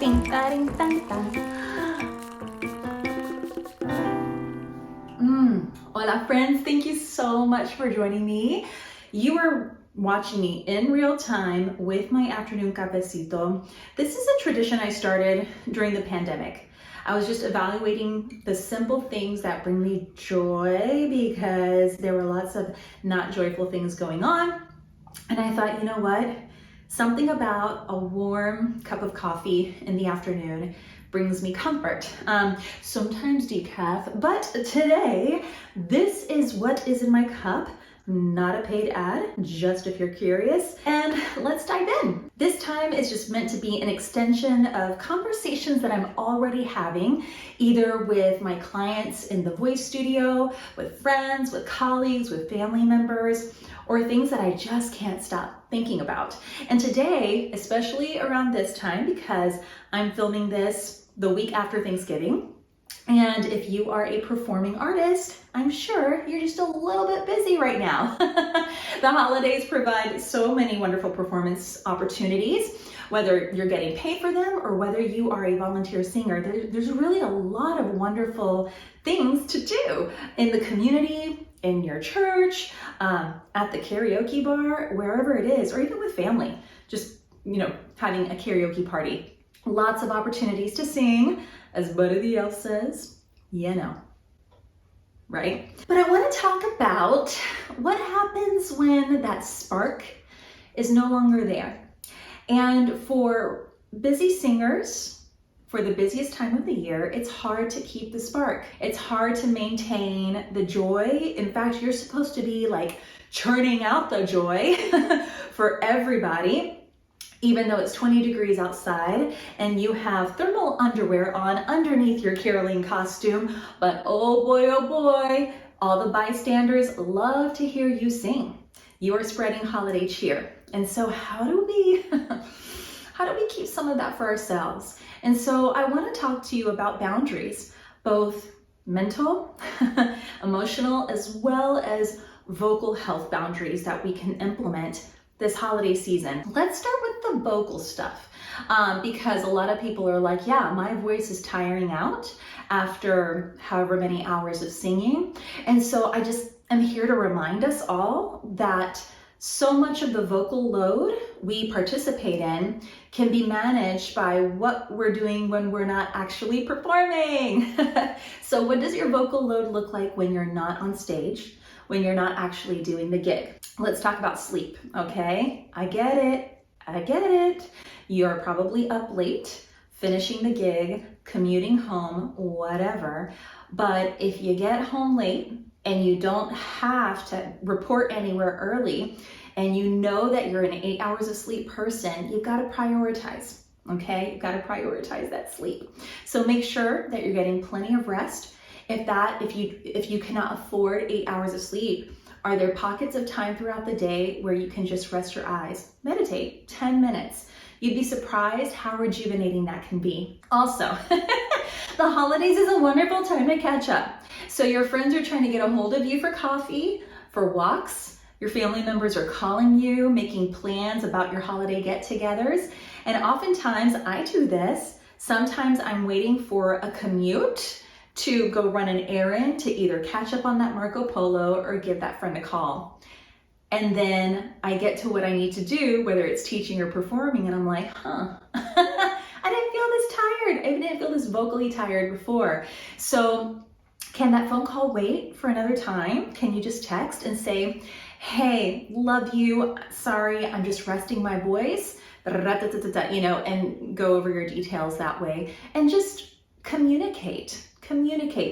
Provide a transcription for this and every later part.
Ding, da, ding, dang, dang. Hola friends, thank you so much for joining me. You are watching me in real time with my afternoon cafecito. This is a tradition I started during the pandemic. I was just evaluating the simple things that bring me joy because there were lots of not joyful things going on. And I thought, you know what? Something about a warm cup of coffee in the afternoon brings me comfort. Sometimes decaf, but today, this is what is in my cup. Not a paid ad, just if you're curious. And let's dive in. This time is just meant to be an extension of conversations that I'm already having, either with my clients in the voice studio, with friends, with colleagues, with family members, or things that I just can't stop thinking about. And today, especially around this time, because I'm filming this the week after Thanksgiving, and if you are a performing artist, I'm sure you're just a little bit busy right now. The holidays provide so many wonderful performance opportunities, whether you're getting paid for them or whether you are a volunteer singer. There's really a lot of wonderful things to do in the community, in your church, at the karaoke bar, wherever it is, or even with family, just, having a karaoke party. Lots of opportunities to sing, as Buddy the Elf says, right? But I want to talk about what happens when that spark is no longer there. And for busy singers, for the busiest time of the year, it's hard to keep the spark. It's hard to maintain the joy. In fact, you're supposed to be like churning out the joy for everybody, even though it's 20 degrees outside and you have thermal underwear on underneath your caroling costume. But oh boy, all the bystanders love to hear you sing. You are spreading holiday cheer. And so how do we keep some of that for ourselves? And so I want to talk to you about boundaries, both mental, emotional, as well as vocal health boundaries that we can implement this holiday season. Let's start with the vocal stuff, because a lot of people are like, yeah, my voice is tiring out after however many hours of singing. And so I just am here to remind us all that so much of the vocal load we participate in can be managed by what we're doing when we're not actually performing. So what does your vocal load look like when you're not on stage, when you're not actually doing the gig? Let's talk about sleep, okay? I get it. You're probably up late, finishing the gig, commuting home, whatever. But if you get home late and you don't have to report anywhere early, and you know that you're an 8 hours of sleep person, you've got to prioritize, okay? You've got to prioritize that sleep. So make sure that you're getting plenty of rest. If you cannot afford 8 hours of sleep, are there pockets of time throughout the day where you can just rest your eyes? Meditate 10 minutes. You'd be surprised how rejuvenating that can be. Also, the holidays is a wonderful time to catch up. So your friends are trying to get a hold of you for coffee, for walks. Your family members are calling you, making plans about your holiday get-togethers. And oftentimes I do this. Sometimes I'm waiting for a commute to go run an errand to either catch up on that Marco Polo or give that friend a call. And then I get to what I need to do, whether it's teaching or performing, and I'm like, I didn't feel this tired. I didn't feel this vocally tired before. So can that phone call wait for another time? Can you just text and say, hey, love you, sorry, I'm just resting my voice, and go over your details that way, and just communicate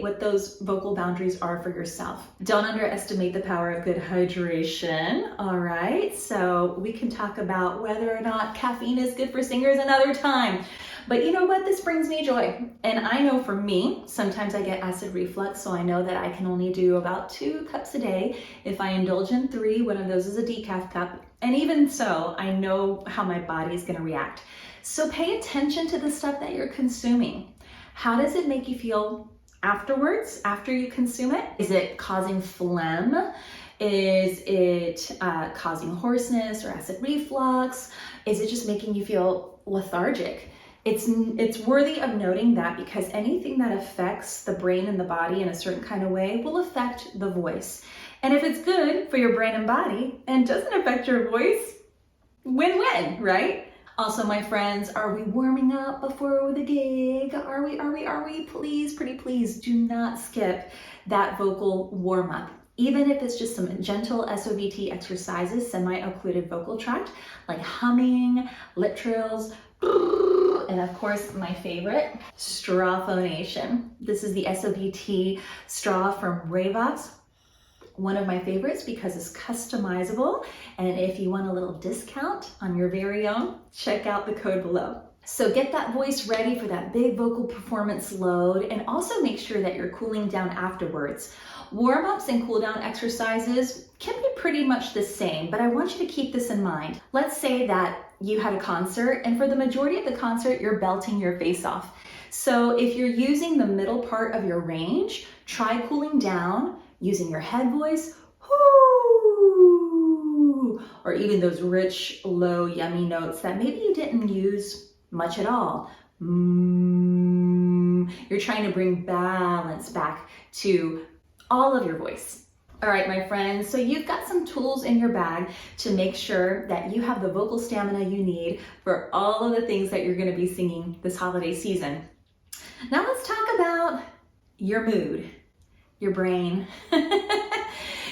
what those vocal boundaries are for yourself. Don't underestimate the power of good hydration, all right? So we can talk about whether or not caffeine is good for singers another time. But you know what? This brings me joy. And I know for me, sometimes I get acid reflux, so I know that I can only do about 2 cups a day. If I indulge in 3, one of those is a decaf cup. And even so, I know how my body is gonna react. So pay attention to the stuff that you're consuming. How does it make you feel afterwards, after you consume it? Is it causing phlegm? Is it causing hoarseness or acid reflux? Is it just making you feel lethargic? It's worthy of noting that because anything that affects the brain and the body in a certain kind of way will affect the voice. And if it's good for your brain and body and doesn't affect your voice, win-win, right? Also, my friends, are we warming up before the gig? Are we? Please, pretty please, do not skip that vocal warm-up. Even if it's just some gentle SOVT exercises, semi-occluded vocal tract, like humming, lip trills, and of course, my favorite, straw phonation. This is the SOVT straw from Ravox. One of my favorites because it's customizable. And if you want a little discount on your very own, check out the code below. So get that voice ready for that big vocal performance load, and also make sure that you're cooling down afterwards. Warm-ups and cool-down exercises can be pretty much the same, but I want you to keep this in mind. Let's say that you had a concert, and for the majority of the concert, you're belting your face off. So if you're using the middle part of your range, try cooling down using your head voice, whoo, or even those rich, low, yummy notes that maybe you didn't use much at all. You're trying to bring balance back to all of your voice. All right, my friends, so you've got some tools in your bag to make sure that you have the vocal stamina you need for all of the things that you're going to be singing this holiday season. Now let's talk about your mood, your brain,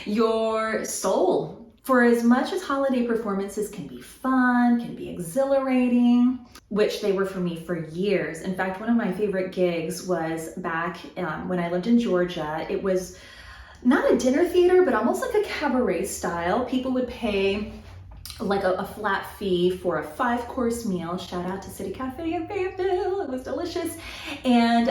your soul. For as much as holiday performances can be fun, can be exhilarating, which they were for me for years. In fact, one of my favorite gigs was back when I lived in Georgia. It was not a dinner theater, but almost like a cabaret style. People would pay like a flat fee for a 5-course meal. Shout out to City Cafe in Fayetteville, it was delicious. And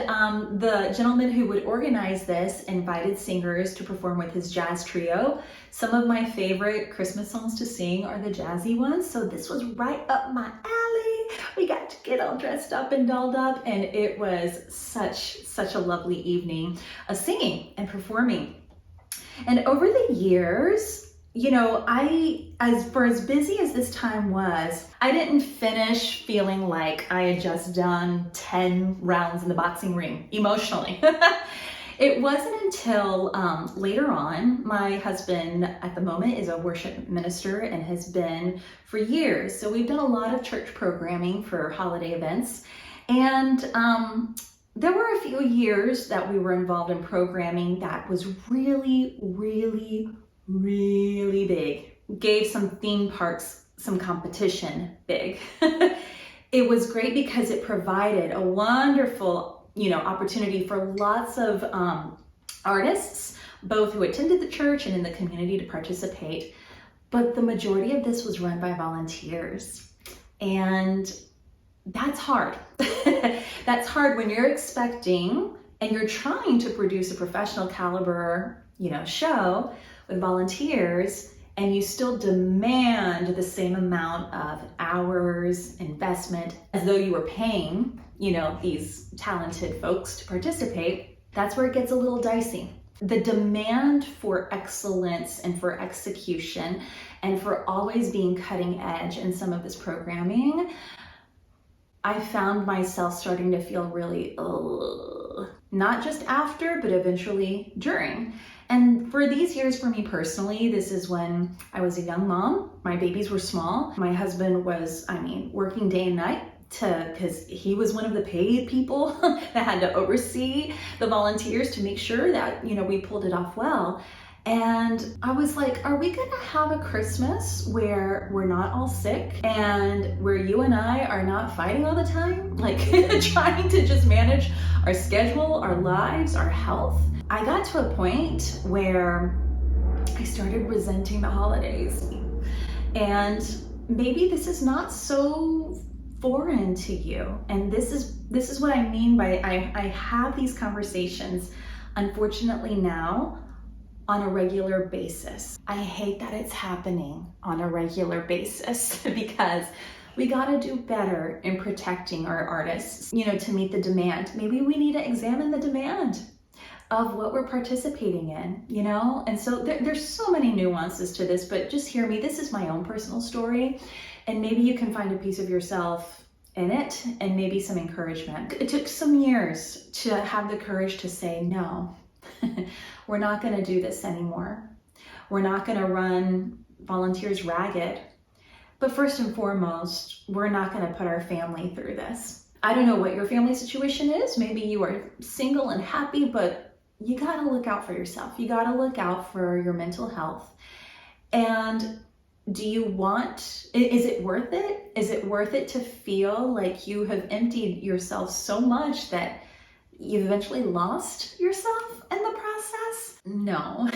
the gentleman who would organize this invited singers to perform with his jazz trio. Some of my favorite Christmas songs to sing are the jazzy ones, so this was right up my alley. We got to get all dressed up and dolled up, and it was such a lovely evening of singing and performing. And over the years, you know, as busy as this time was, I didn't finish feeling like I had just done 10 rounds in the boxing ring emotionally. It wasn't until later on, my husband at the moment is a worship minister and has been for years. So we've done a lot of church programming for holiday events. And there were a few years that we were involved in programming that was really big. Gave some theme parks some competition big. It was great because it provided a wonderful, opportunity for lots of artists, both who attended the church and in the community, to participate. But the majority of this was run by volunteers. And that's hard. That's hard when you're expecting and you're trying to produce a professional caliber, show with volunteers, and you still demand the same amount of hours, investment, as though you were paying, these talented folks to participate. That's where it gets a little dicey. The demand for excellence and for execution and for always being cutting edge in some of this programming, I found myself starting to feel really, not just after, but eventually during. And for these years, for me personally, this is when I was a young mom. My babies were small. My husband was, working day and night because he was one of the paid people that had to oversee the volunteers to make sure that, we pulled it off well. And I was like, are we gonna have a Christmas where we're not all sick and where you and I are not fighting all the time? Like trying to just manage our schedule, our lives, our health. I got to a point where I started resenting the holidays. And maybe this is not so foreign to you. And this is what I mean by I have these conversations, unfortunately now, on a regular basis. I hate that it's happening on a regular basis because we gotta do better in protecting our artists, to meet the demand. Maybe we need to examine the demand of what we're participating in, And so there's so many nuances to this, but just hear me. This is my own personal story, and maybe you can find a piece of yourself in it and maybe some encouragement. It took some years to have the courage to say, no, we're not going to do this anymore. We're not going to run volunteers ragged. But first and foremost, we're not going to put our family through this. I don't know what your family situation is. Maybe you are single and happy, but you got to look out for yourself. You got to look out for your mental health. And do you want, is it worth it? Is it worth it to feel like you have emptied yourself so much that you've eventually lost yourself in the process? No.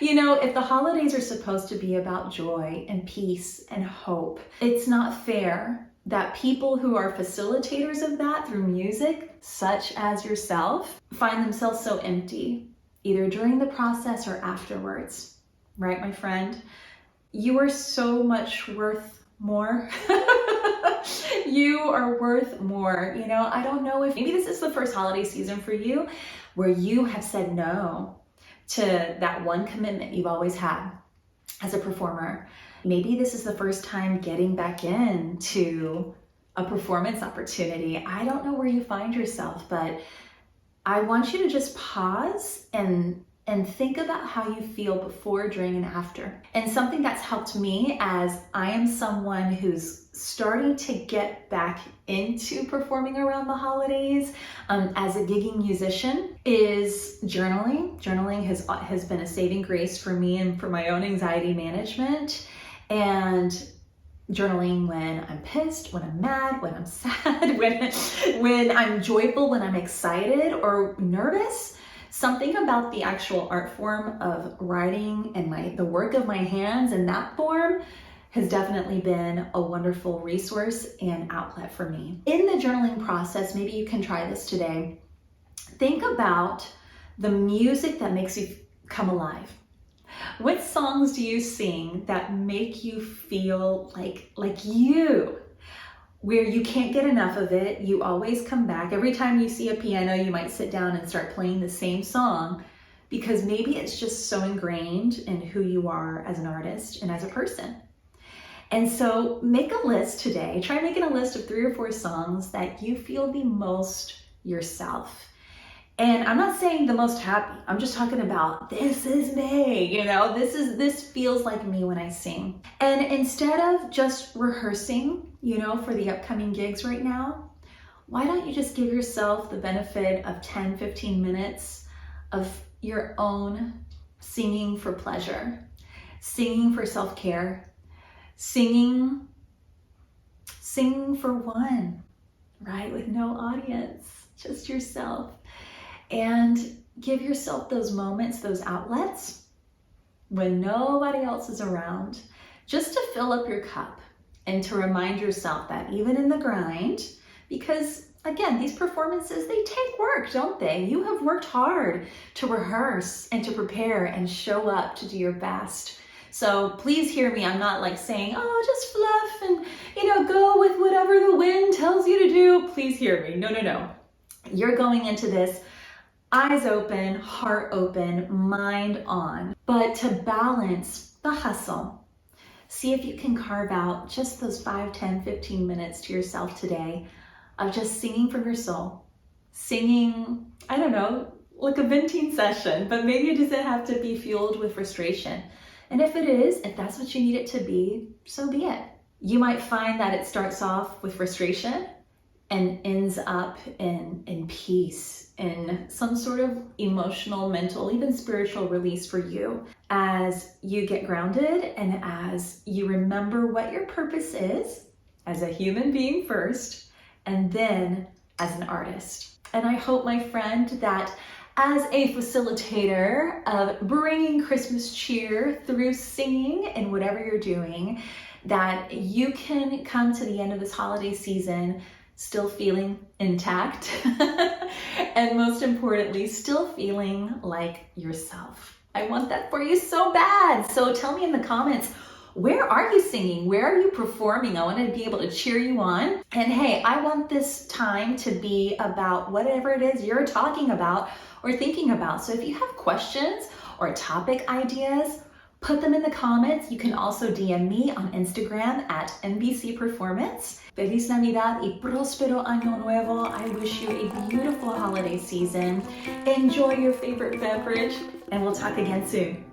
You know, if the holidays are supposed to be about joy and peace and hope, it's not fair that people who are facilitators of that through music, such as yourself, find themselves so empty, either during the process or afterwards. Right, my friend? You are so much worth more. You are worth more. You know, I don't know if maybe this is the first holiday season for you where you have said no to that one commitment you've always had as a performer. Maybe this is the first time getting back into a performance opportunity. I don't know where you find yourself, but I want you to just pause and think about how you feel before, during, and after. And something that's helped me as I am someone who's starting to get back into performing around the holidays as a gigging musician is journaling. Journaling has been a saving grace for me and for my own anxiety management. And journaling when I'm pissed, when I'm mad, when I'm sad, when I'm joyful, when I'm excited or nervous. Something about the actual art form of writing and the work of my hands in that form has definitely been a wonderful resource and outlet for me. In the journaling process, maybe you can try this today. Think about the music that makes you come alive. What songs do you sing that make you feel like you? Where you can't get enough of it, you always come back. Every time you see a piano, you might sit down and start playing the same song because maybe it's just so ingrained in who you are as an artist and as a person. And so make a list today. Try making a list of 3 or 4 songs that you feel the most yourself. And I'm not saying the most happy. I'm just talking about this is me, you know, this feels like me when I sing. And instead of just rehearsing, you know, for the upcoming gigs right now, why don't you just give yourself the benefit of 10, 15 minutes of your own singing for pleasure, singing for self-care, singing for one, right? With no audience, just yourself. And give yourself those moments, those outlets when nobody else is around, just to fill up your cup and to remind yourself that even in the grind, because again, these performances, they take work, don't they? You have worked hard to rehearse and to prepare and show up to do your best. So please hear me. I'm not like saying, oh, just fluff and, you know, go with whatever the wind tells you to do. Please hear me. No. You're going into this eyes open, heart open, mind on. But to balance the hustle, see if you can carve out just those 5, 10, 15 minutes to yourself today of just singing from your soul. Singing, I don't know, like a venting session, but maybe it doesn't have to be fueled with frustration. And if it is, if that's what you need it to be, so be it. You might find that it starts off with frustration and ends up in peace, in some sort of emotional, mental, even spiritual release for you as you get grounded and as you remember what your purpose is as a human being first, and then as an artist. And I hope, my friend, that as a facilitator of bringing Christmas cheer through singing and whatever you're doing, that you can come to the end of this holiday season still feeling intact and most importantly, still feeling like yourself. I want that for you so bad. So tell me in the comments, where are you singing? Where are you performing? I want to be able to cheer you on. And hey, I want this time to be about whatever it is you're talking about or thinking about. So if you have questions or topic ideas, Put them in the comments. You can also DM me on Instagram at NBC Performance. Feliz Navidad y próspero año nuevo. I wish you a beautiful holiday season. Enjoy your favorite beverage, and we'll talk again soon.